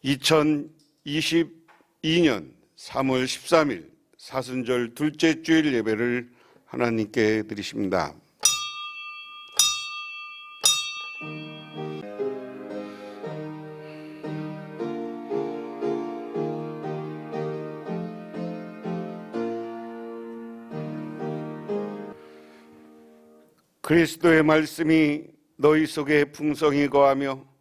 2022년 3월 13일 사순절 둘째 주일 예배를 하나님께 드리십니다. 그리스도의 말씀이 너희 속에 풍성히 거하며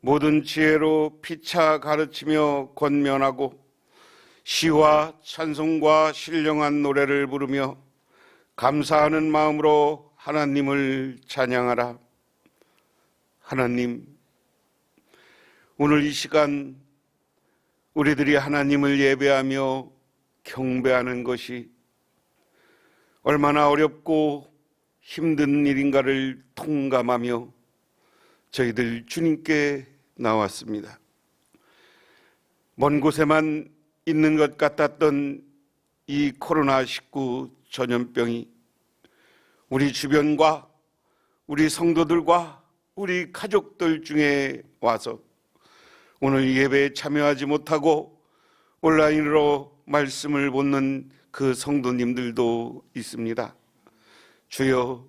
모든 지혜로 피차 가르치며 권면하고 시와 찬송과 신령한 노래를 부르며 감사하는 마음으로 하나님을 찬양하라. 하나님, 오늘 이 시간 우리들이 하나님을 예배하며 경배하는 것이 얼마나 어렵고 힘든 일인가를 통감하며 저희들 주님께 나왔습니다. 먼 곳에만 있는 것 같았던 이 코로나19 전염병이 우리 주변과 우리 성도들과 우리 가족들 중에 와서 오늘 예배에 참여하지 못하고 온라인으로 말씀을 보는 그 성도님들도 있습니다. 주여,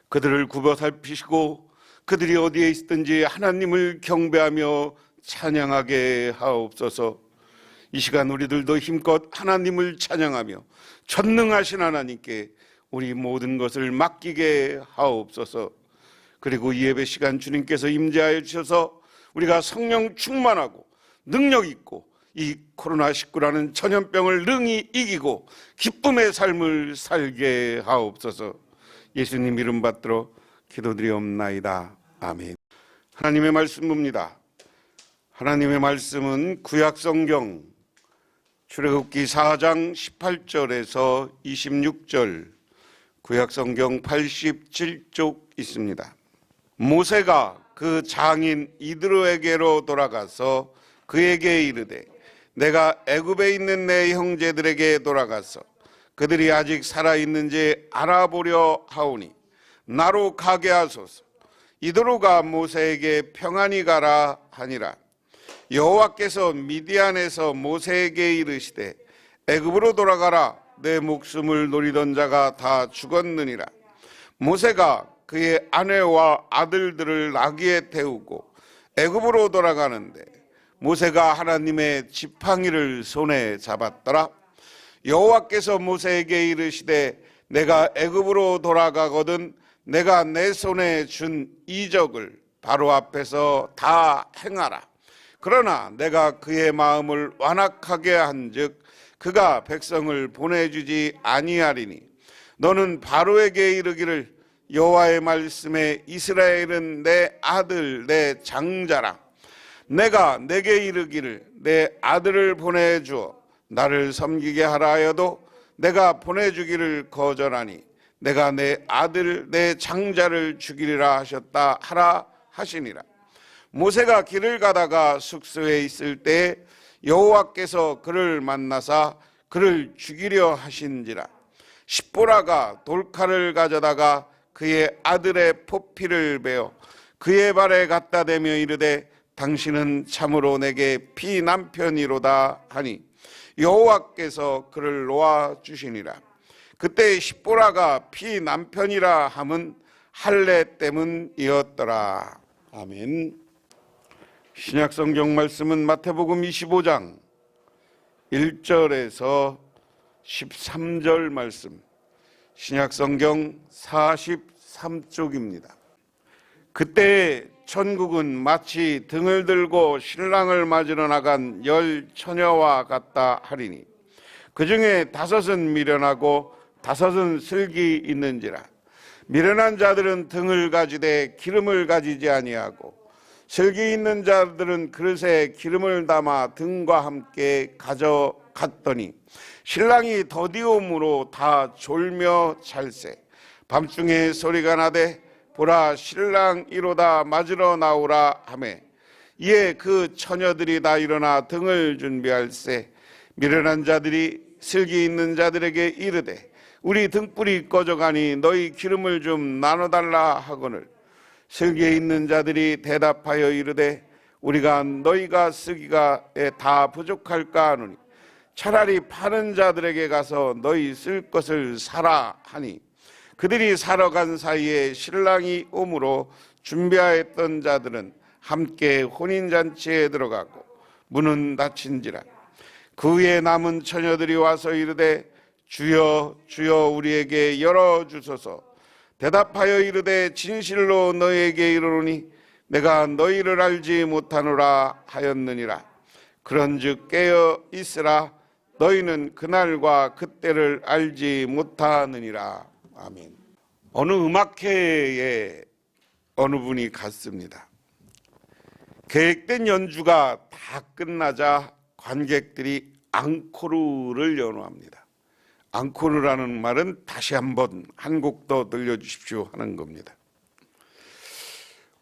그들을 굽어 살피시고 그들이 어디에 있든지 하나님을 경배하며 찬양하게 하옵소서. 이 시간 우리들도 힘껏 하나님을 찬양하며 전능하신 하나님께 우리 모든 것을 맡기게 하옵소서. 그리고 이 예배 시간 주님께서 임재하여 주셔서 우리가 성령 충만하고 능력 있고 이 코로나19라는 전염병을 능히 이기고 기쁨의 삶을 살게 하옵소서. 예수님 이름 받들어 기도드리옵나이다. 아멘. 하나님의 말씀 봅니다. 하나님의 말씀은 구약성경 출애굽기 4장 18절에서 26절, 구약성경 87쪽 있습니다. 모세가 그 장인 이드로에게로 돌아가서 그에게 이르되 내가 애굽에 있는 내 형제들에게 돌아가서 그들이 아직 살아있는지 알아보려 하오니 나로 가게 하소서. 이드로가 모세에게 평안히 가라 하니라. 여호와께서 미디안에서 모세에게 이르시되 애굽으로 돌아가라. 내 목숨을 노리던 자가 다 죽었느니라. 모세가 그의 아내와 아들들을 나귀에 태우고 애굽으로 돌아가는데 모세가 하나님의 지팡이를 손에 잡았더라. 여호와께서 모세에게 이르시되 내가 애굽으로 돌아가거든 내가 내 손에 준 이적을 바로 앞에서 다 행하라. 그러나 내가 그의 마음을 완악하게 한즉 그가 백성을 보내주지 아니하리니 너는 바로에게 이르기를 여호와의 말씀에 이스라엘은 내 아들 내 장자라. 내가 내게 이르기를 내 아들을 보내주어 나를 섬기게 하라 하여도 내가 보내주기를 거절하니 내가 내 아들 내 장자를 죽이리라 하셨다 하라 하시니라. 모세가 길을 가다가 숙소에 있을 때 여호와께서 그를 만나사 그를 죽이려 하신지라. 십보라가 돌칼을 가져다가 그의 아들의 포피를 베어 그의 발에 갖다 대며 이르되 당신은 참으로 내게 피남편이로다 하니 여호와께서 그를 놓아 주시니라. 그때 십보라가 피남편이라 함은 할례 때문이었더라. 아멘. 신약성경 말씀은 마태복음 25장 1절에서 13절 말씀, 신약성경 43쪽입니다. 그때 천국은 마치 등을 들고 신랑을 맞으러 나간 10 처녀와 같다 하리니 그 중에 5은 미련하고 5은 슬기 있는지라. 미련한 자들은 등을 가지되 기름을 가지지 아니하고 슬기 있는 자들은 그릇에 기름을 담아 등과 함께 가져갔더니 신랑이 더디움으로 다 졸며 찰세. 밤중에 소리가 나되 보라 신랑 이로다 맞으러 나오라 하매 이에 그 처녀들이 다 일어나 등을 준비할세. 미련한 자들이 슬기 있는 자들에게 이르되 우리 등불이 꺼져가니 너희 기름을 좀 나눠달라 하거늘 슬기에 있는 자들이 대답하여 이르되 우리가 너희가 쓰기가에 다 부족할까 하노니 차라리 파는 자들에게 가서 너희 쓸 것을 사라 하니 그들이 사러 간 사이에 신랑이 오므로 준비하였던 자들은 함께 혼인잔치에 들어가고 문은 닫힌지라. 그 후에 남은 처녀들이 와서 이르되 주여 주여 우리에게 열어주소서. 대답하여 이르되 진실로 너희에게 이르노니 내가 너희를 알지 못하노라 하였느니라. 그런즉 깨어 있으라. 너희는 그날과 그때를 알지 못하느니라. 아멘. 어느 음악회에 어느 분이 갔습니다. 계획된 연주가 다 끝나자 관객들이 앙코르를 연호합니다. 앙코르라는 말은 다시 한번 한 곡 더 들려주십시오 하는 겁니다.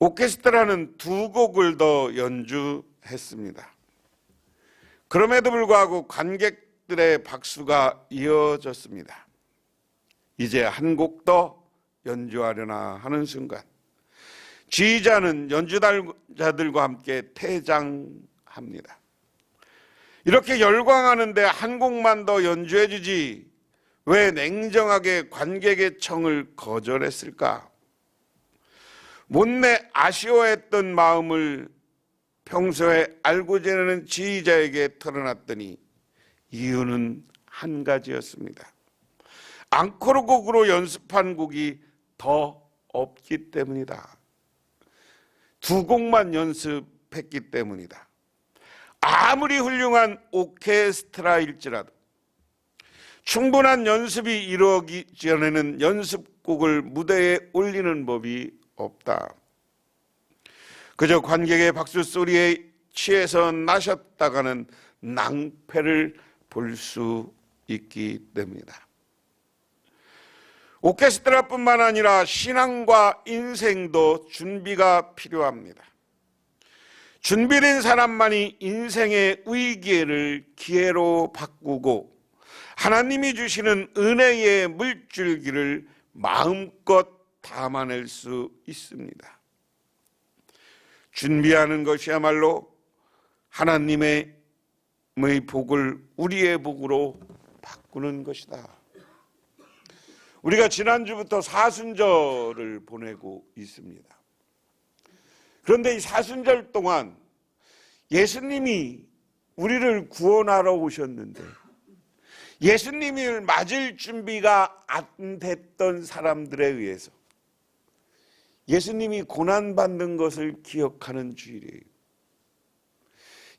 오케스트라는 2곡을 더 연주했습니다. 그럼에도 불구하고 관객들의 박수가 이어졌습니다. 이제 한 곡 더 연주하려나 하는 순간 지휘자는 연주자들과 함께 퇴장합니다. 이렇게 열광하는데 한 곡만 더 연주해 주지 왜 냉정하게 관객의 청을 거절했을까? 못내 아쉬워했던 마음을 평소에 알고 지내는 지휘자에게 털어놨더니 이유는 한 가지였습니다. 앙코르 곡으로 연습한 곡이 더 없기 때문이다. 2곡만 연습했기 때문이다. 아무리 훌륭한 오케스트라일지라도 충분한 연습이 이루어지기 전에는 연습곡을 무대에 올리는 법이 없다. 그저 관객의 박수 소리에 취해서 나셨다가는 낭패를 볼 수 있기 때문이다. 오케스트라뿐만 아니라 신앙과 인생도 준비가 필요합니다. 준비된 사람만이 인생의 위기를 기회로 바꾸고 하나님이 주시는 은혜의 물줄기를 마음껏 담아낼 수 있습니다. 준비하는 것이야말로 하나님의 복을 우리의 복으로 바꾸는 것이다. 우리가 지난주부터 사순절을 보내고 있습니다. 그런데 이 사순절 동안 예수님이 우리를 구원하러 오셨는데 예수님을 맞을 준비가 안 됐던 사람들에 의해서 예수님이 고난받는 것을 기억하는 주일이에요.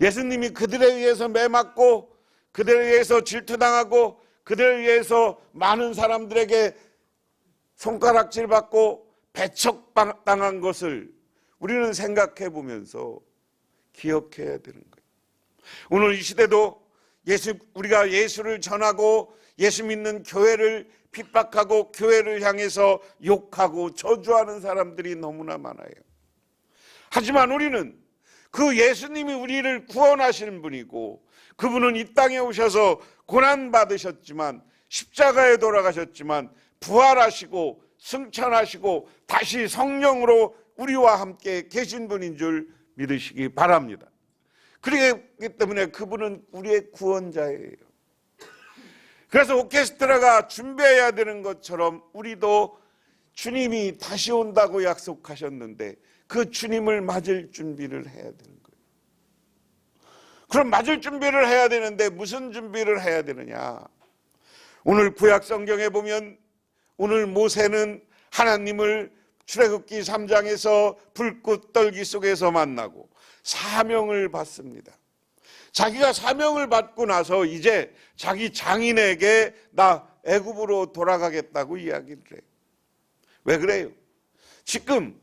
예수님이 그들에 의해서 매맞고 그들에 의해서 질투당하고 그들에 의해서 많은 사람들에게 손가락질 받고 배척당한 것을 우리는 생각해 보면서 기억해야 되는 거예요. 오늘 이 시대도 우리가 예수를 전하고 예수 믿는 교회를 핍박하고 교회를 향해서 욕하고 저주하는 사람들이 너무나 많아요. 하지만 우리는 그 예수님이 우리를 구원하시는 분이고 그분은 이 땅에 오셔서 고난받으셨지만 십자가에 돌아가셨지만 부활하시고 승천하시고 다시 성령으로 우리와 함께 계신 분인 줄 믿으시기 바랍니다. 그렇기 때문에 그분은 우리의 구원자예요. 그래서 오케스트라가 준비해야 되는 것처럼 우리도 주님이 다시 온다고 약속하셨는데 그 주님을 맞을 준비를 해야 되는 거예요. 그럼 맞을 준비를 해야 되는데 무슨 준비를 해야 되느냐? 오늘 구약 성경에 보면 오늘 모세는 하나님을 출애굽기 3장에서 불꽃 떨기 속에서 만나고 사명을 받습니다. 자기가 사명을 받고 나서 이제 자기 장인에게 나 애굽으로 돌아가겠다고 이야기를 해요. 왜 그래요? 지금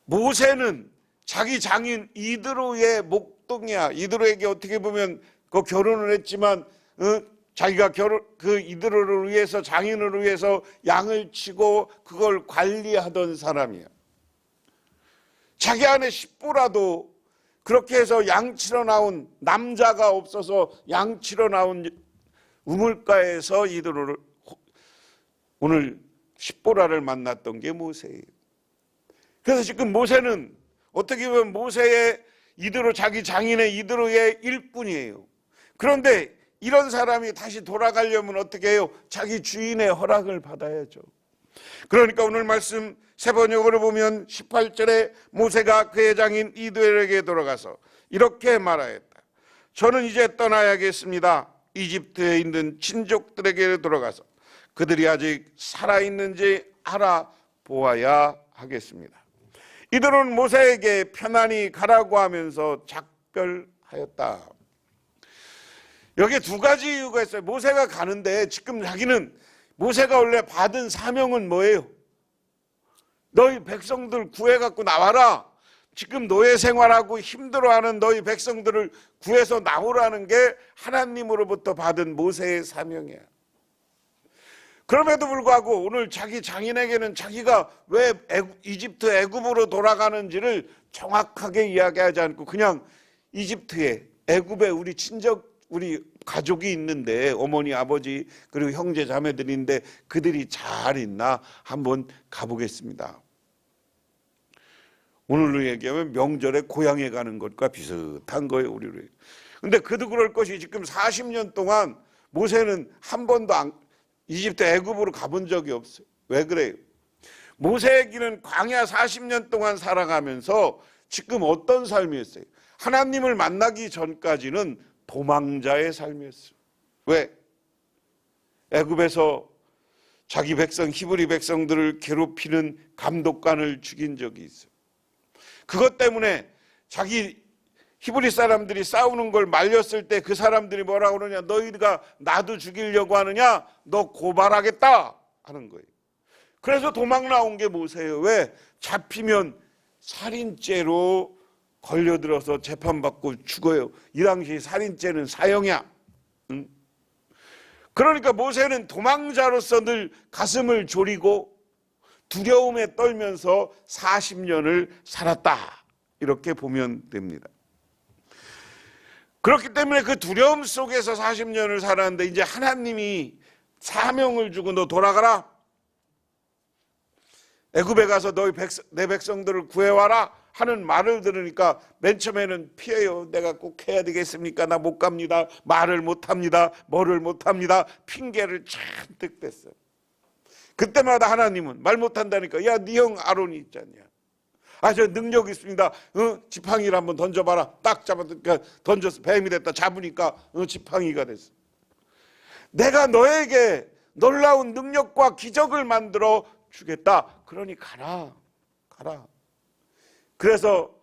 모세는 자기 장인 이드로의 목동이야. 이드로에게 어떻게 보면 그 결혼을 했지만 자기가 그 이드로를 위해서 장인을 위해서 양을 치고 그걸 관리하던 사람이야. 자기 안에 십보라도 그렇게 해서 양치러 나온 남자가 없어서 양치러 나온 우물가에서 이드로를 오늘 십보라를 만났던 게 모세예요. 그래서 지금 모세는 어떻게 보면 모세의 이드로, 자기 장인의 이드로의 일꾼이에요. 그런데 이런 사람이 다시 돌아가려면 어떻게 해요? 자기 주인의 허락을 받아야죠. 그러니까 오늘 말씀 세 번역으로 보면 18절에 모세가 그의 장인 이드로에게 돌아가서 이렇게 말하였다. 저는 이제 떠나야겠습니다. 이집트에 있는 친족들에게 돌아가서 그들이 아직 살아있는지 알아보아야 하겠습니다. 이들은 모세에게 편안히 가라고 하면서 작별하였다. 여기에 두 가지 이유가 있어요. 모세가 가는데 지금 자기는, 모세가 원래 받은 사명은 뭐예요? 너희 백성들 구해갖고 나와라. 지금 노예 생활하고 힘들어하는 너희 백성들을 구해서 나오라는 게 하나님으로부터 받은 모세의 사명이야. 그럼에도 불구하고 오늘 자기 장인에게는 자기가 왜 이집트 애굽으로 돌아가는지를 정확하게 이야기하지 않고 그냥 이집트에, 애굽에 우리 친척, 우리 가족이 있는데 어머니, 아버지 그리고 형제 자매들인데 그들이 잘 있나 한번 가보겠습니다. 오늘로 얘기하면 명절에 고향에 가는 것과 비슷한 거예요, 우리로. 근데 그도 그럴 것이 지금 40년 동안 모세는 한 번도 이집트 애굽으로 가본 적이 없어요. 왜 그래요? 모세의 길은 광야 40년 동안 살아가면서 지금 어떤 삶이었어요? 하나님을 만나기 전까지는 도망자의 삶이었어요. 왜? 애굽에서 자기 백성 히브리 백성들을 괴롭히는 감독관을 죽인 적이 있어요. 그것 때문에 자기 히브리 사람들이 싸우는 걸 말렸을 때 그 사람들이 뭐라고 그러냐? 너희가 나도 죽이려고 하느냐? 너 고발하겠다 하는 거예요. 그래서 도망 나온 게 모세예요. 왜? 잡히면 살인죄로 걸려들어서 재판받고 죽어요. 이 당시 살인죄는 사형이야. 그러니까 모세는 도망자로서 늘 가슴을 졸이고 두려움에 떨면서 40년을 살았다. 이렇게 보면 됩니다. 그렇기 때문에 그 두려움 속에서 40년을 살았는데 이제 하나님이 사명을 주고 너 돌아가라. 애굽에 가서 너희 내 백성들을 구해와라 하는 말을 들으니까 맨 처음에는 피해요. 내가 꼭 해야 되겠습니까? 나 못 갑니다. 말을 못 합니다. 뭐를 못 합니다. 핑계를 잔뜩 댔어요. 그때마다 하나님은 말 못한다니까 야, 네 형 아론이 있지 않냐? 아, 저 능력 있습니다. 지팡이를 한번 던져봐라. 딱 잡았으니까 던져서 뱀이 됐다. 잡으니까 지팡이가 됐어. 내가 너에게 놀라운 능력과 기적을 만들어 주겠다. 그러니 가라. 그래서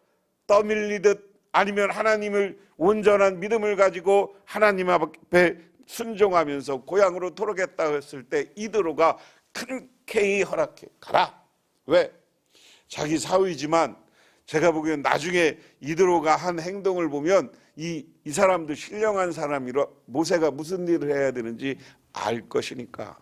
떠밀리듯 아니면 하나님을 온전한 믿음을 가지고 하나님 앞에 순종하면서 고향으로 돌아가겠다 했을 때 이드로가 흔쾌히 허락해. 가라. 왜? 자기 사위지만 제가 보기엔 나중에 이드로가 한 행동을 보면 이 사람도 신령한 사람이라 모세가 무슨 일을 해야 되는지 알 것이니까.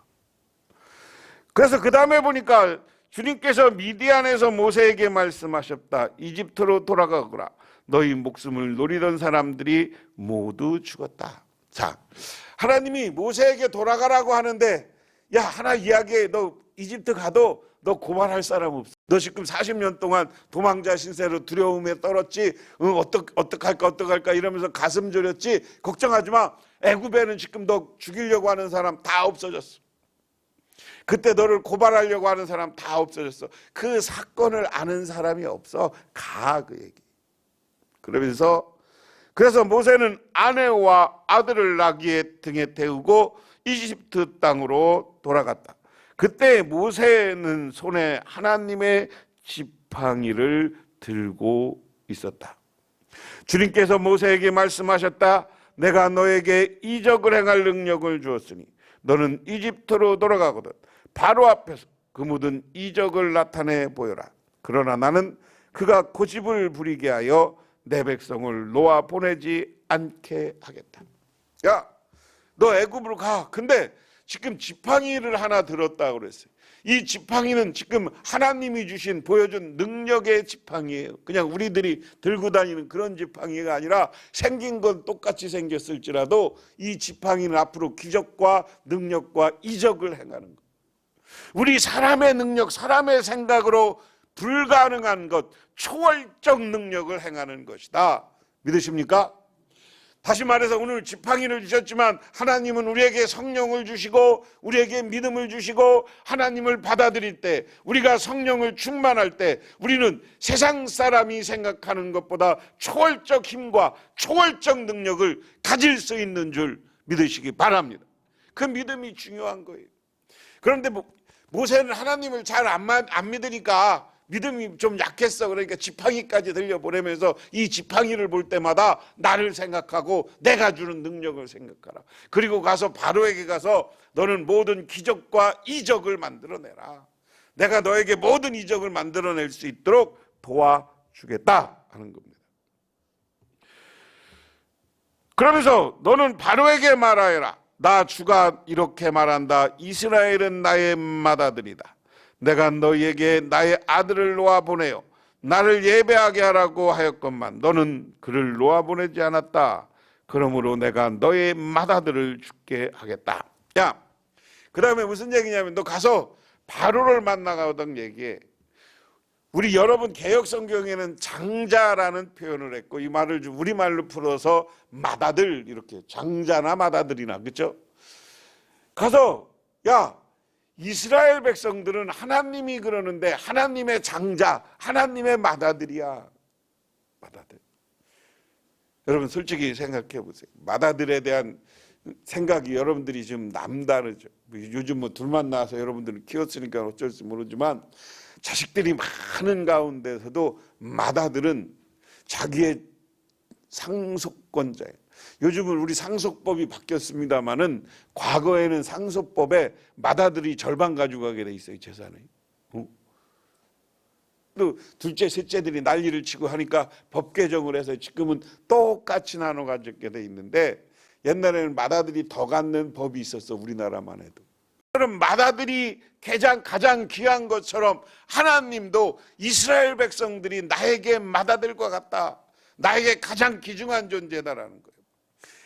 그래서 그 다음에 보니까 주님께서 미디안에서 모세에게 말씀하셨다. 이집트로 돌아가거라. 너희 목숨을 노리던 사람들이 모두 죽었다. 자, 하나님이 모세에게 돌아가라고 하는데 야, 하나 이야기해. 너 이집트 가도 너 고발할 사람 없어. 너 지금 40년 동안 도망자 신세로 두려움에 떨었지. 어떡할까 이러면서 가슴 졸였지. 걱정하지 마. 애굽에는 지금 너 죽이려고 하는 사람 다 없어졌어. 그때 너를 고발하려고 하는 사람 다 없어졌어. 그 사건을 아는 사람이 없어. 가, 그 얘기. 그래서 모세는 아내와 아들을 나귀의 등에 태우고 이집트 땅으로 돌아갔다. 그때 모세는 손에 하나님의 지팡이를 들고 있었다. 주님께서 모세에게 말씀하셨다. 내가 너에게 이적을 행할 능력을 주었으니 너는 이집트로 돌아가거든 바로 앞에서 그 모든 이적을 나타내 보여라. 그러나 나는 그가 고집을 부리게 하여 내 백성을 놓아 보내지 않게 하겠다. 야, 너 애굽으로 가. 근데 지금 지팡이를 하나 들었다고 그랬어요. 이 지팡이는 지금 하나님이 주신 보여준 능력의 지팡이에요. 그냥 우리들이 들고 다니는 그런 지팡이가 아니라 생긴 건 똑같이 생겼을지라도 이 지팡이는 앞으로 기적과 능력과 이적을 행하는 거예요. 우리 사람의 능력, 사람의 생각으로 불가능한 것, 초월적 능력을 행하는 것이다. 믿으십니까? 다시 말해서 오늘 지팡이를 주셨지만 하나님은 우리에게 성령을 주시고 우리에게 믿음을 주시고 하나님을 받아들일 때, 우리가 성령을 충만할 때 우리는 세상 사람이 생각하는 것보다 초월적 힘과 초월적 능력을 가질 수 있는 줄 믿으시기 바랍니다. 그 믿음이 중요한 거예요. 그런데 모세는 하나님을 잘 안 믿으니까 믿음이 좀 약했어. 그러니까 지팡이까지 들려보내면서 이 지팡이를 볼 때마다 나를 생각하고 내가 주는 능력을 생각하라. 그리고 가서 바로에게 가서 너는 모든 기적과 이적을 만들어내라. 내가 너에게 모든 이적을 만들어낼 수 있도록 도와주겠다 하는 겁니다. 그러면서 너는 바로에게 말하여라. 나 주가 이렇게 말한다. 이스라엘은 나의 맏아들이다. 내가 너희에게 나의 아들을 놓아보내어 나를 예배하게 하라고 하였건만 너는 그를 놓아보내지 않았다. 그러므로 내가 너의 맏아들을 죽게 하겠다. 야, 그 다음에 무슨 얘기냐면 너 가서 바로를 만나가던 얘기해. 우리 여러분 개역성경에는 장자라는 표현을 했고 이 말을 우리말로 풀어서 맏아들, 이렇게 장자나 맏아들이나, 그렇죠? 가서 야, 이스라엘 백성들은 하나님이 그러는데 하나님의 장자, 하나님의 맏아들이야. 맏아들. 여러분 솔직히 생각해 보세요. 맏아들에 대한 생각이 여러분들이 지금 남다르죠. 요즘 뭐 둘만 낳아서 여러분들은 키웠으니까 어쩔지 모르지만 자식들이 많은 가운데서도 맏아들은 자기의 상속권자예요. 요즘은 우리 상속법이 바뀌었습니다마는 과거에는 상속법에 맏아들이 절반 가져가게 돼 있어요, 재산을. 또 둘째, 셋째들이 난리를 치고 하니까 법 개정을 해서 지금은 똑같이 나눠 가지게 돼 있는데 옛날에는 맏아들이 더 갖는 법이 있었어, 우리나라만 해도. 그럼 맏아들이 가장 귀한 것처럼 하나님도 이스라엘 백성들이 나에게 맏아들과 같다, 나에게 가장 귀중한 존재다라는 거예요.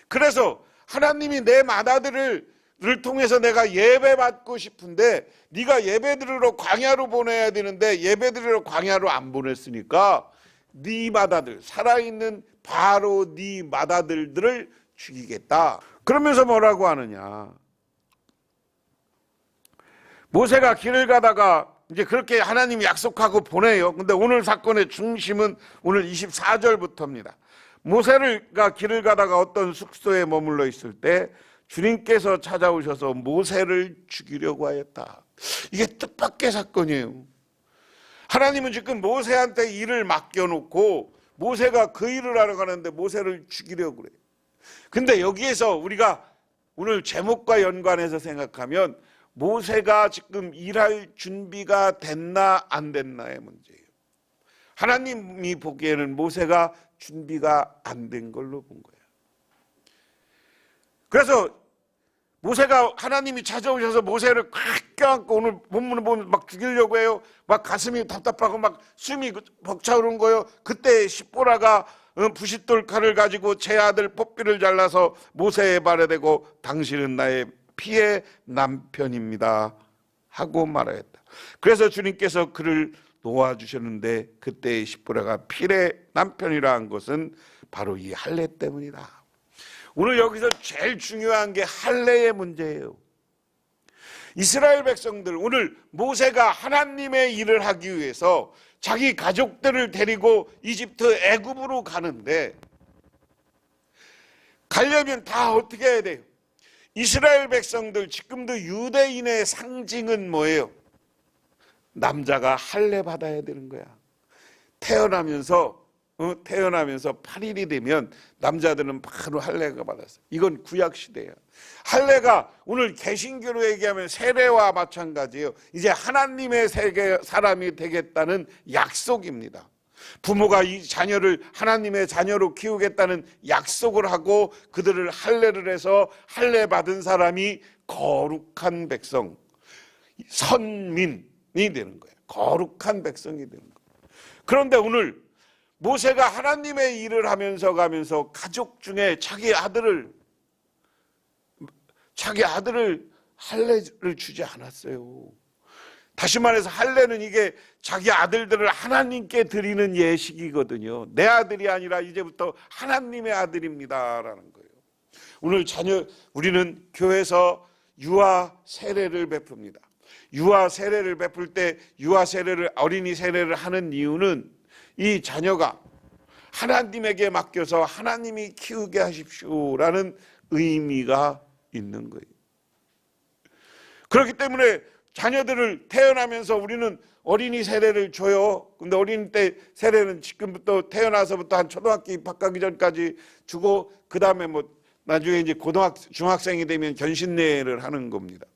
그래서 하나님이 내 맏아들을 통해서 내가 예배받고 싶은데 네가 예배드리러 광야로 보내야 되는데 예배드리러 광야로 안 보냈으니까 네 맏아들, 살아있는 바로 네 맏아들들을 죽이겠다. 그러면서 뭐라고 하느냐, 모세가 길을 가다가 이제 그렇게 하나님이 약속하고 보내요. 근데 오늘 사건의 중심은 오늘 24절부터입니다. 모세가 길을 가다가 어떤 숙소에 머물러 있을 때 주님께서 찾아오셔서 모세를 죽이려고 하였다. 이게 뜻밖의 사건이에요. 하나님은 지금 모세한테 일을 맡겨놓고 모세가 그 일을 하러 가는데 모세를 죽이려고 그래요. 근데 여기에서 우리가 오늘 제목과 연관해서 생각하면 모세가 지금 일할 준비가 됐나 안 됐나의 문제예요. 하나님이 보기에는 모세가 준비가 안 된 걸로 본 거예요. 그래서 모세가 하나님이 찾아오셔서 모세를 꽉 껴안고 오늘 본문을 보면 막 죽이려고 해요. 막 가슴이 답답하고 막 숨이 벅차오르는 거예요. 그때 십보라가 부싯돌 칼을 가지고 제 아들 뽀삐를 잘라서 모세의 발에 대고 당신은 나의 피의 남편입니다 하고 말하였다. 그래서 주님께서 그를 놓아주셨는데 그때의 십보라가 필의 남편이라 한 것은 바로 이 할례 때문이다. 오늘 여기서 제일 중요한 게 할례의 문제예요. 이스라엘 백성들, 오늘 모세가 하나님의 일을 하기 위해서 자기 가족들을 데리고 이집트 애굽으로 가는데 가려면 다 어떻게 해야 돼요? 이스라엘 백성들, 지금도 유대인의 상징은 뭐예요? 남자가 할례 받아야 되는 거야. 태어나면서 8일이 되면 남자들은 바로 할례가 받았어요. 이건 구약 시대예요. 할례가 오늘 개신교로 얘기하면 세례와 마찬가지예요. 이제 하나님의 사람이 되겠다는 약속입니다. 부모가 이 자녀를 하나님의 자녀로 키우겠다는 약속을 하고 그들을 할례를 해서 할례 받은 사람이 거룩한 백성, 선민이 되는 거예요. 거룩한 백성이 되는 거예요. 그런데 오늘 모세가 하나님의 일을 하면서 가면서 가족 중에 자기 아들을 할례를 주지 않았어요. 다시 말해서 할례는 이게 자기 아들들을 하나님께 드리는 예식이거든요. 내 아들이 아니라 이제부터 하나님의 아들입니다라는 거예요. 오늘 우리는 교회에서 유아 세례를 베풉니다. 유아 세례를 베풀 때 어린이 세례를 하는 이유는 이 자녀가 하나님에게 맡겨서 하나님이 키우게 하십시오라는 의미가 있는 거예요. 그렇기 때문에 자녀들을 태어나면서 우리는 어린이 세례를 줘요. 근데 어린이 때 세례는 지금부터 태어나서부터 한 초등학교 입학하기 전까지 주고, 그 다음에 나중에 이제 중학생이 되면 견신례를 하는 겁니다.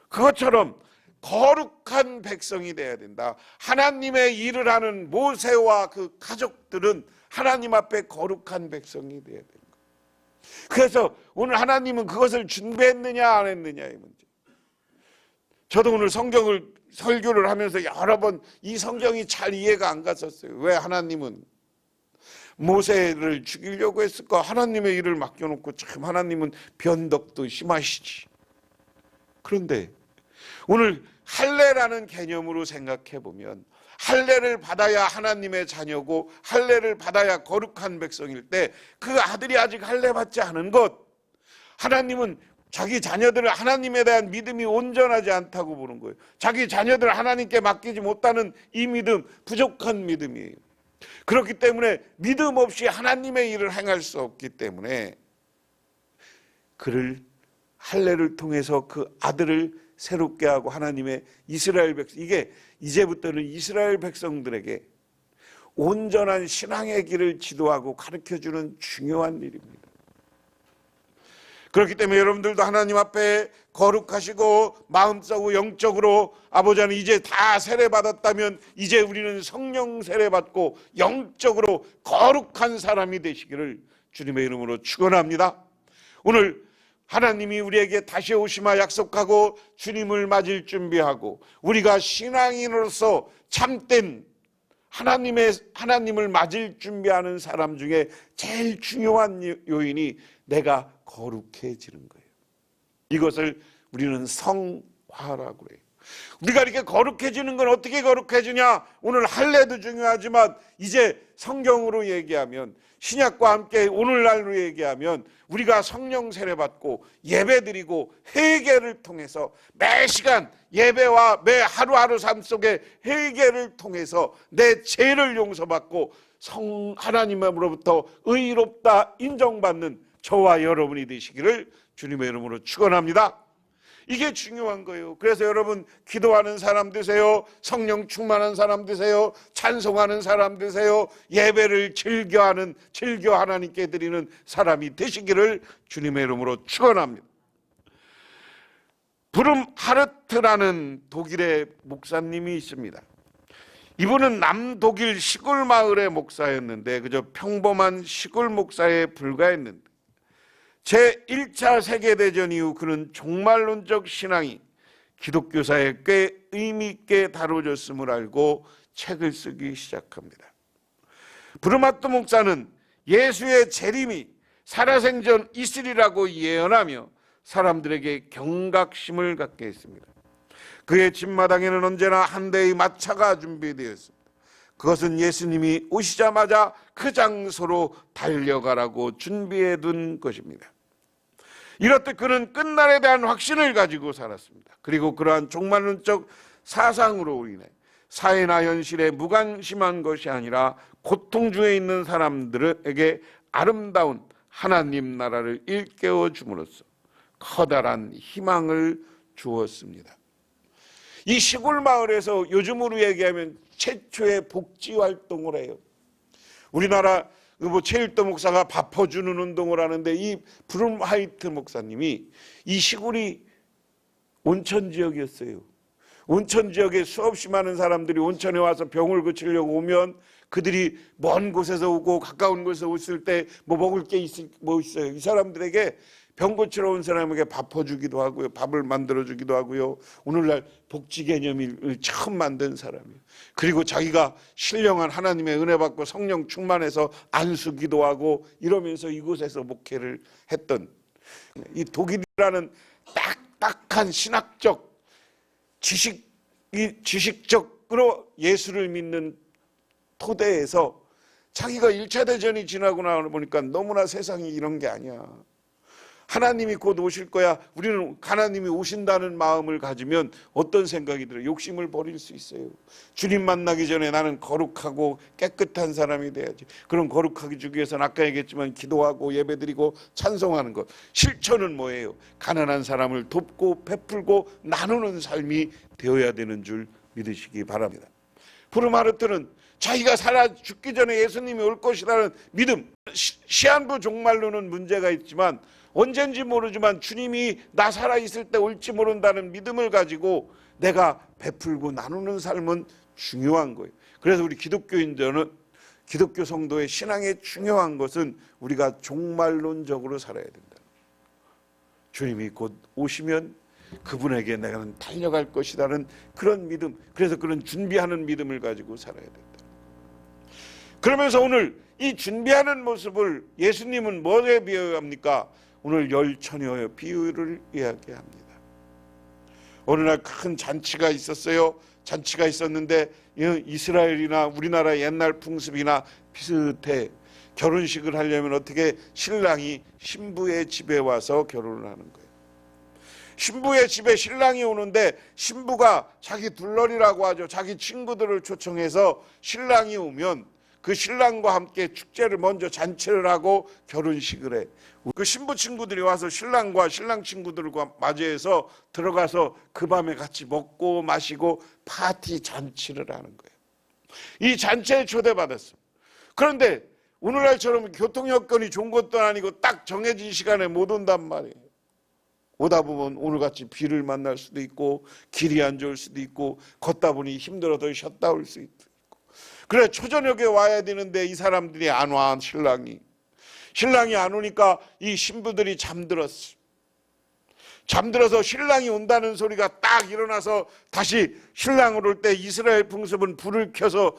그것처럼 거룩한 백성이 돼야 된다. 하나님의 일을 하는 모세와 그 가족들은 하나님 앞에 거룩한 백성이 돼야 된다. 그래서 오늘 하나님은 그것을 준비했느냐 안 했느냐의 문제. 저도 오늘 설교를 하면서 여러 번 이 성경이 잘 이해가 안 갔었어요. 왜 하나님은 모세를 죽이려고 했을까? 하나님의 일을 맡겨놓고 참 하나님은 변덕도 심하시지. 그런데 오늘 할례라는 개념으로 생각해 보면, 할례를 받아야 하나님의 자녀고 할례를 받아야 거룩한 백성일 때, 그 아들이 아직 할례 받지 않은 것, 하나님은 자기 자녀들을 하나님에 대한 믿음이 온전하지 않다고 보는 거예요. 자기 자녀들을 하나님께 맡기지 못하는 이 믿음, 부족한 믿음이에요. 그렇기 때문에 믿음 없이 하나님의 일을 행할 수 없기 때문에 그를 할례를 통해서 그 아들을 새롭게 하고 하나님의 이스라엘 백성, 이게 이제부터는 이스라엘 백성들에게 온전한 신앙의 길을 지도하고 가르쳐주는 중요한 일입니다. 그렇기 때문에 여러분들도 하나님 앞에 거룩하시고 마음속으로 영적으로, 아버지 하나님 이제 다 세례받았다면 이제 우리는 성령 세례받고 영적으로 거룩한 사람이 되시기를 주님의 이름으로 축원합니다. 오늘 하나님이 우리에게 다시 오시마 약속하고 주님을 맞을 준비하고 우리가 신앙인으로서 참된 하나님을 맞을 준비하는 사람 중에 제일 중요한 요인이 내가 거룩해지는 거예요. 이것을 우리는 성화라고 해요. 우리가 이렇게 거룩해지는 건 어떻게 거룩해지냐? 오늘 할례도 중요하지만 이제 성경으로 얘기하면, 신약과 함께 오늘날로 얘기하면 우리가 성령 세례받고 예배드리고 회개를 통해서 매 시간 예배와 매 하루하루 삶 속에 회개를 통해서 내 죄를 용서받고 하나님으로부터 의롭다 인정받는 저와 여러분이 되시기를 주님의 이름으로 축원합니다. 이게 중요한 거예요. 그래서 여러분 기도하는 사람 되세요. 성령 충만한 사람 되세요. 찬송하는 사람 되세요. 예배를 즐겨 하나님께 드리는 사람이 되시기를 주님의 이름으로 축원합니다. 브룸 하르트라는 독일의 목사님이 있습니다. 이분은 남독일 시골 마을의 목사였는데 그저 평범한 시골 목사에 불과했는데 제1차 세계대전 이후 그는 종말론적 신앙이 기독교사에 꽤 의미 있게 다뤄졌음을 알고 책을 쓰기 시작합니다. 브르마트 목사는 예수의 재림이 살아생전 있으리라고 예언하며 사람들에게 경각심을 갖게 했습니다. 그의 집마당에는 언제나 한 대의 마차가 준비되었습니다. 그것은 예수님이 오시자마자 그 장소로 달려가라고 준비해 둔 것입니다. 이렇듯 그는 끝날에 대한 확신을 가지고 살았습니다. 그리고 그러한 종말론적 사상으로 인해 사회나 현실에 무관심한 것이 아니라 고통 중에 있는 사람들에게 아름다운 하나님 나라를 일깨워 줌으로써 커다란 희망을 주었습니다. 이 시골 마을에서 요즘으로 얘기하면 최초의 복지 활동을 해요. 우리나라 최일도 목사가 밥 퍼주는 운동을 하는데 이 브룸 하이트 목사님이, 이 시골이 온천 지역이었어요. 온천 지역에 수없이 많은 사람들이 온천에 와서 병을 고치려고 오면 그들이 먼 곳에서 오고 가까운 곳에서 오실 때 먹을 게 있어요. 이 사람들에게 병 고치러 온 사람에게 밥 퍼주기도 하고요. 밥을 만들어주기도 하고요. 오늘날 복지 개념을 처음 만든 사람이에요. 그리고 자기가 신령한 하나님의 은혜 받고 성령 충만해서 안수기도 하고 이러면서 이곳에서 목회를 했던 이 독일이라는 딱딱한 신학적 지식적으로 예수를 믿는 토대에서 자기가 1차 대전이 지나고 나보니까 너무나 세상이 이런 게 아니야. 하나님이 곧 오실 거야. 우리는 하나님이 오신다는 마음을 가지면 어떤 생각이 들어요? 욕심을 버릴 수 있어요. 주님 만나기 전에 나는 거룩하고 깨끗한 사람이 돼야지. 그럼 거룩하기 주기 위해서는 아까 얘기했지만 기도하고 예배드리고 찬송하는 것. 실천은 뭐예요? 가난한 사람을 돕고 베풀고 나누는 삶이 되어야 되는 줄 믿으시기 바랍니다. 푸르마르트는 자기가 살아 죽기 전에 예수님이 올 것이라는 믿음, 시한부 종말로는 문제가 있지만 언젠지 모르지만 주님이 나 살아있을 때 올지 모른다는 믿음을 가지고 내가 베풀고 나누는 삶은 중요한 거예요. 그래서 우리 기독교인들은, 기독교 성도의 신앙의 중요한 것은 우리가 종말론적으로 살아야 된다. 주님이 곧 오시면 그분에게 내가는 달려갈 것이라는 그런 믿음, 그래서 그런 준비하는 믿음을 가지고 살아야 된다. 그러면서 오늘 이 준비하는 모습을 예수님은 뭐에 비유합니까? 오늘 열 처녀의 비유를 이야기합니다. 어느 날 큰 잔치가 있었어요. 잔치가 있었는데 이스라엘이나 우리나라 옛날 풍습이나 비슷해. 결혼식을 하려면 어떻게 신랑이 신부의 집에 와서 결혼을 하는 거예요. 신부의 집에 신랑이 오는데 신부가 자기 둘러리라고 하죠. 자기 친구들을 초청해서 신랑이 오면 그 신랑과 함께 축제를 먼저 잔치를 하고 결혼식을 해. 그 신부 친구들이 와서 신랑과 신랑 친구들과 맞이해서 들어가서 그 밤에 같이 먹고 마시고 파티 잔치를 하는 거예요. 이 잔치에 초대받았어. 그런데 오늘날처럼 교통 여건이 좋은 것도 아니고 딱 정해진 시간에 못 온단 말이에요. 오다 보면 오늘같이 비를 만날 수도 있고 길이 안 좋을 수도 있고 걷다 보니 힘들어서 쉬었다 올 수 있고. 그래 초저녁에 와야 되는데 이 사람들이 안 와. 신랑이 안 오니까 이 신부들이 잠들었어. 잠들어서 신랑이 온다는 소리가 딱 일어나서 다시 신랑을 올 때 이스라엘 풍습은 불을 켜서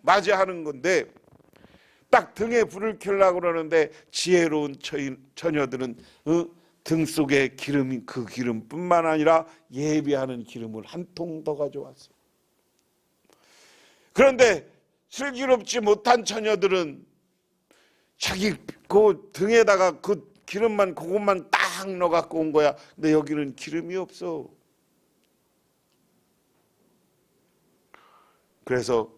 맞이하는 건데 딱 등에 불을 켜려고 그러는데 지혜로운 처녀들은 등 속에 기름이 그 기름뿐만 아니라 예비하는 기름을 한 통 더 가져왔어요. 그런데 슬기롭지 못한 처녀들은 자기 그 등에다가 그 기름만 그것만 딱 넣어 갖고 온 거야. 근데 여기는 기름이 없어. 그래서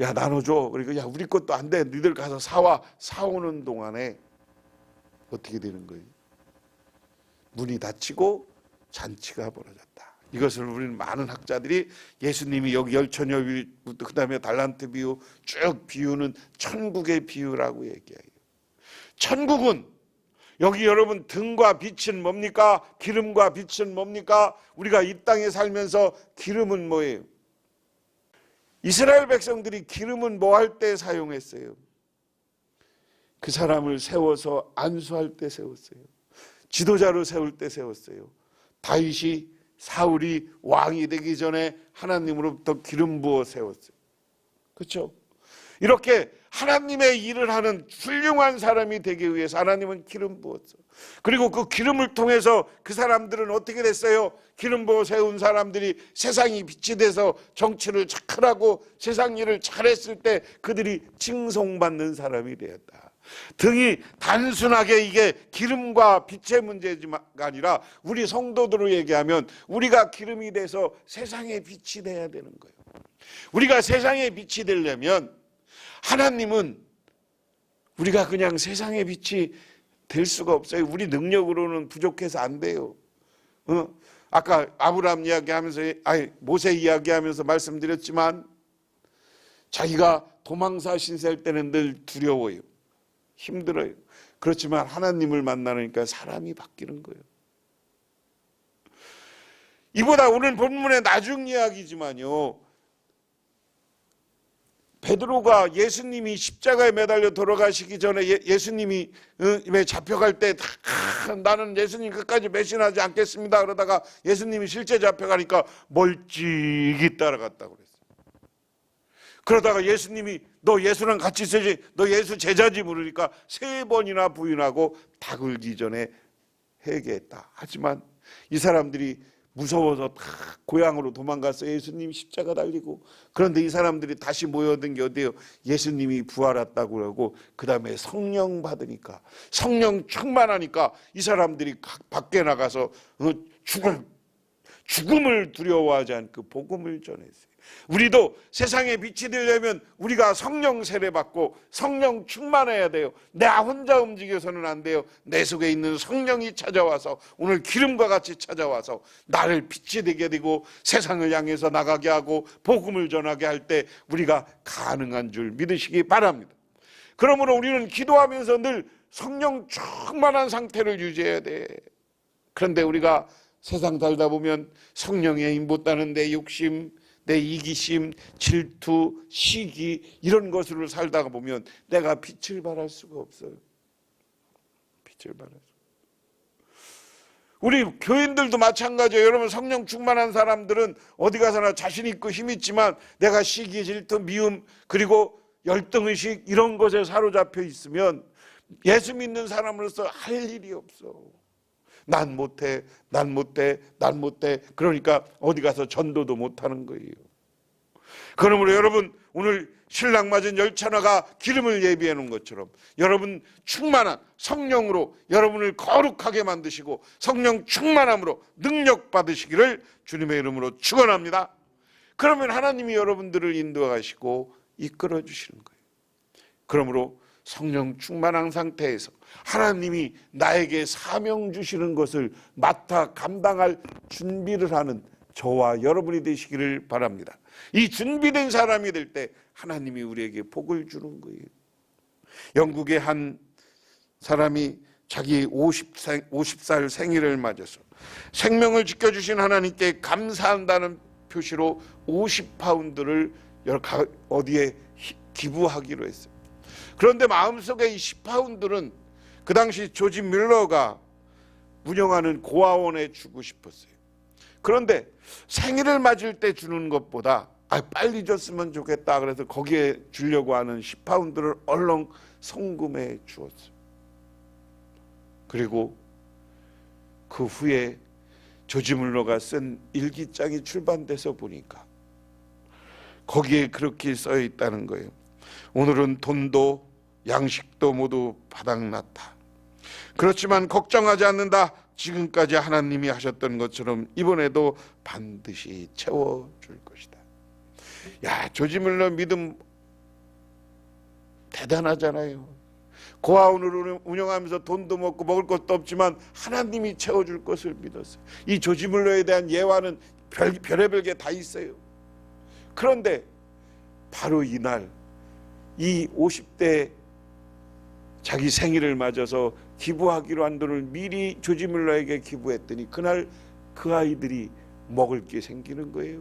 야 나눠줘. 그러니까 야 우리 것도 안 돼. 너희들 가서 사와. 사오는 동안에 어떻게 되는 거예요? 문이 닫히고 잔치가 벌어졌다. 이것을 우리는 많은 학자들이 예수님이 여기 열처녀 비유부터 그 다음에 달란트 비유 쭉 비유는 천국의 비유라고 얘기해요. 천국은 여기 여러분 등과 빛은 뭡니까? 기름과 빛은 뭡니까? 우리가 이 땅에 살면서 기름은 뭐예요? 이스라엘 백성들이 기름은 뭐 할 때 사용했어요? 그 사람을 세워서 안수할 때 세웠어요. 지도자로 세울 때 세웠어요. 다윗이 사울이 왕이 되기 전에 하나님으로부터 기름 부어 세웠어요. 그렇죠? 이렇게 하나님의 일을 하는 훌륭한 사람이 되기 위해서 하나님은 기름 부었어요. 그리고 그 기름을 통해서 그 사람들은 어떻게 됐어요? 기름 부어 세운 사람들이 세상이 빛이 돼서 정치를 잘하고 세상 일을 잘했을 때 그들이 칭송받는 사람이 되었다. 등이 단순하게 이게 기름과 빛의 문제가 아니라 우리 성도들로 얘기하면 우리가 기름이 돼서 세상의 빛이 돼야 되는 거예요. 우리가 세상의 빛이 되려면 하나님은 우리가 그냥 세상의 빛이 될 수가 없어요. 우리 능력으로는 부족해서 안 돼요. 아까 아브라함 이야기하면서 모세 이야기하면서 말씀드렸지만 자기가 도망사 신세할 때는 늘 두려워요. 힘들어요. 그렇지만 하나님을 만나니까 사람이 바뀌는 거예요. 이보다 오늘 본문의 나중 이야기지만요. 베드로가 예수님이 십자가에 매달려 돌아가시기 전에 예수님이 잡혀갈 때 나는 예수님 끝까지 배신하지 않겠습니다. 그러다가 예수님이 실제 잡혀가니까 멀찍이 따라갔다고 그랬어요. 그러다가 예수님이 너 예수랑 같이 있어야지, 너 예수 제자지 물으니까 3번이나 부인하고 다 굴기 전에 회개했다. 하지만 이 사람들이 무서워서 다 고향으로 도망갔어요. 예수님 십자가 달리고. 그런데 이 사람들이 다시 모여든 게 어디예요? 예수님이 부활했다고 그러고 그 다음에 성령 받으니까, 성령 충만하니까 이 사람들이 밖에 나가서 죽음을 두려워하지 않고 복음을 전했어요. 우리도 세상에 빛이 되려면 우리가 성령 세례 받고 성령 충만해야 돼요. 나 혼자 움직여서는 안 돼요. 내 속에 있는 성령이 찾아와서, 오늘 기름과 같이 찾아와서 나를 빛이 되게 되고 세상을 향해서 나가게 하고 복음을 전하게 할 때 우리가 가능한 줄 믿으시기 바랍니다. 그러므로 우리는 기도하면서 늘 성령 충만한 상태를 유지해야 돼. 그런데 우리가 세상 살다 보면 성령의 힘 못 따는 내 욕심, 내 이기심, 질투, 시기 이런 것으로 살다가 보면 내가 빛을 발할 수가 없어요. 빛을 발할 수. 우리 교인들도 마찬가지예요. 여러분, 성령 충만한 사람들은 어디 가서나 자신 있고 힘 있지만 내가 시기, 질투, 미움 그리고 열등의식 이런 것에 사로잡혀 있으면 예수 믿는 사람으로서 할 일이 없어. 난 못해, 난 못해, 난 못해. 그러니까 어디 가서 전도도 못하는 거예요. 그러므로 여러분, 오늘 신랑 맞은 열처녀가 기름을 예비해 놓은 것처럼 여러분 충만한 성령으로 여러분을 거룩하게 만드시고 성령 충만함으로 능력 받으시기를 주님의 이름으로 축원합니다. 그러면 하나님이 여러분들을 인도하시고 이끌어 주시는 거예요. 그러므로 성령 충만한 상태에서 하나님이 나에게 사명 주시는 것을 맡아 감당할 준비를 하는 저와 여러분이 되시기를 바랍니다. 이 준비된 사람이 될 때 하나님이 우리에게 복을 주는 거예요. 영국의 한 사람이 자기 50살 생일을 맞아서 생명을 지켜주신 하나님께 감사한다는 표시로 50파운드를 어디에 기부하기로 했어요. 그런데 마음속에 이 10파운드는 그 당시 조지 밀러가 운영하는 고아원에 주고 싶었어요. 그런데 생일을 맞을 때 주는 것보다 빨리 줬으면 좋겠다 그래서 거기에 주려고 하는 10파운드를 얼렁 송금해 주었어요. 그리고 그 후에 조지 밀러가 쓴 일기장이 출판돼서 보니까 거기에 그렇게 써 있다는 거예요. 오늘은 돈도 양식도 모두 바닥났다. 그렇지만 걱정하지 않는다. 지금까지 하나님이 하셨던 것처럼 이번에도 반드시 채워줄 것이다. 야, 조지 밀러 믿음 대단하잖아요. 고아원을 운영하면서 돈도 먹고 먹을 것도 없지만 하나님이 채워줄 것을 믿었어요. 이 조지 밀러에 대한 예화는 별의별 게 다 있어요. 그런데 바로 이날 이 50대 자기 생일을 맞아서 기부하기로 한 돈을 미리 조지 밀러에게 기부했더니 그날 그 아이들이 먹을 게 생기는 거예요.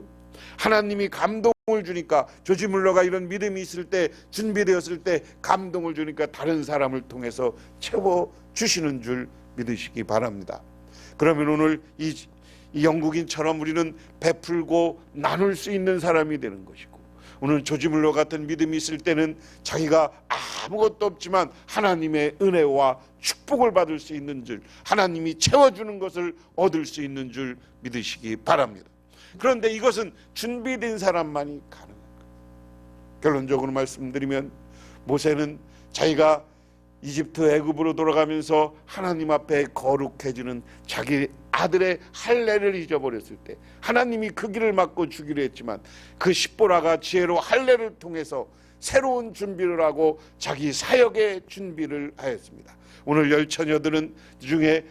하나님이 감동을 주니까, 조지 밀러가 이런 믿음이 있을 때, 준비되었을 때 감동을 주니까 다른 사람을 통해서 채워주시는 줄 믿으시기 바랍니다. 그러면 오늘 이 영국인처럼 우리는 베풀고 나눌 수 있는 사람이 되는 것이고, 오늘 조지 밀러 같은 믿음이 있을 때는 자기가 아무것도 없지만 하나님의 은혜와 축복을 받을 수 있는 줄, 하나님이 채워주는 것을 얻을 수 있는 줄 믿으시기 바랍니다. 그런데 이것은 준비된 사람만이 가능한 거예요. 결론적으로 말씀드리면 모세는 자기가 이집트 애굽으로 돌아가면서 하나님 앞에 거룩해지는 자기 아들의 할례를 잊어버렸을 때 하나님이 그 길을 막고 주기로 했지만 그 십보라가 지혜로 할례를 통해서 새로운 준비를 하고 자기 사역의 준비를 하였습니다. 오늘 열 처녀들은 중에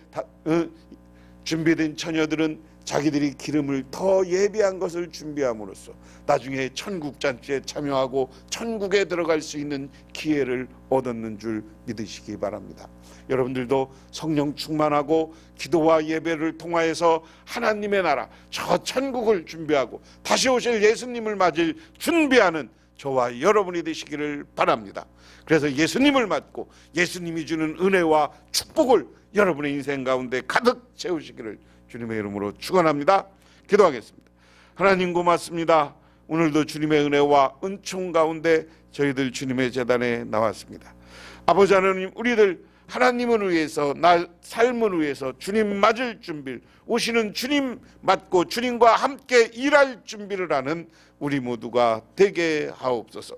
준비된 처녀들은 자기들이 기름을 더 예비한 것을 준비함으로써 나중에 천국 잔치에 참여하고 천국에 들어갈 수 있는 기회를 얻었는 줄 믿으시기 바랍니다. 여러분들도 성령 충만하고 기도와 예배를 통하여서 하나님의 나라, 저 천국을 준비하고 다시 오실 예수님을 맞을 준비하는 저와 여러분이 되시기를 바랍니다. 그래서 예수님을 맞고 예수님이 주는 은혜와 축복을 여러분의 인생 가운데 가득 채우시기를 주님의 이름으로 축원합니다. 기도하겠습니다. 하나님 고맙습니다. 오늘도 주님의 은혜와 은총 가운데 저희들 주님의 제단에 나왔습니다. 아버지 하나님, 우리들 하나님을 위해서, 나 삶을 위해서 주님 맞을 준비를, 오시는 주님 맞고 주님과 함께 일할 준비를 하는 우리 모두가 되게 하옵소서.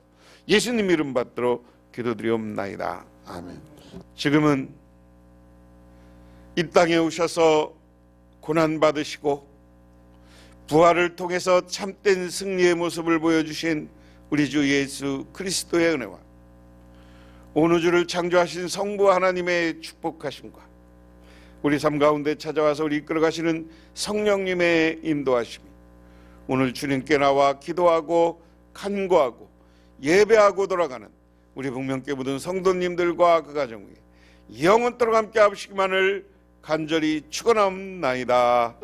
예수님 이름 받들어 기도드리옵나이다. 아멘. 지금은 이 땅에 오셔서 고난받으시고 부활을 통해서 참된 승리의 모습을 보여주신 우리 주 예수 그리스도의 은혜와 온 우주를 창조하신 성부 하나님의 축복하심과 우리 삶 가운데 찾아와서 우리 이끌어가시는 성령님의 인도하심이 오늘 주님께 나와 기도하고 간구하고 예배하고 돌아가는 우리 북명교회 모든 성도님들과 그 가정 위에 영원토록 함께 하시기만을 간절히 축원합나이다.